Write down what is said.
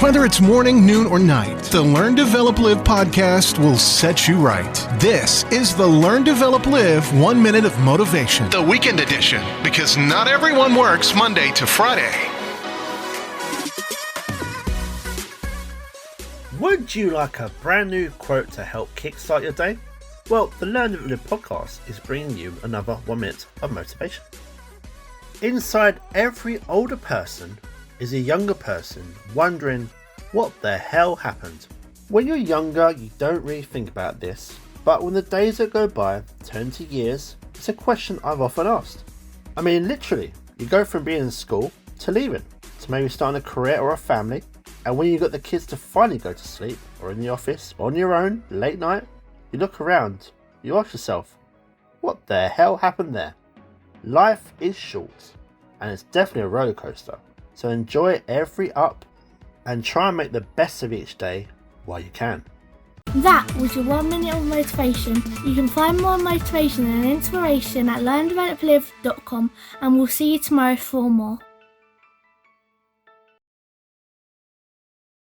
Whether it's morning, noon, or night, the Learn, Develop, Live podcast will set you right. This is the Learn, Develop, Live 1 Minute of Motivation, the weekend edition, because not everyone works Monday to Friday. Would you like a brand new quote to help kickstart your day? Well, the Learn Develop Live podcast is bringing you another 1 minute of motivation. Inside every older person is a younger person wondering what the hell happened. When you're younger, you don't really think about this, but when the days that go by turn to years, it's a question I've often asked. I mean, literally, you go from being in school to leaving, to maybe starting a career or a family, and when you got the kids to finally go to sleep, or in the office, on your own, late night, you look around, you ask yourself, what the hell happened there? Life is short, and it's definitely a roller coaster, so enjoy every up, and try and make the best of each day while you can. That was your 1 minute of motivation. You can find more motivation and inspiration at learndeveloplive.com, and we'll see you tomorrow for more.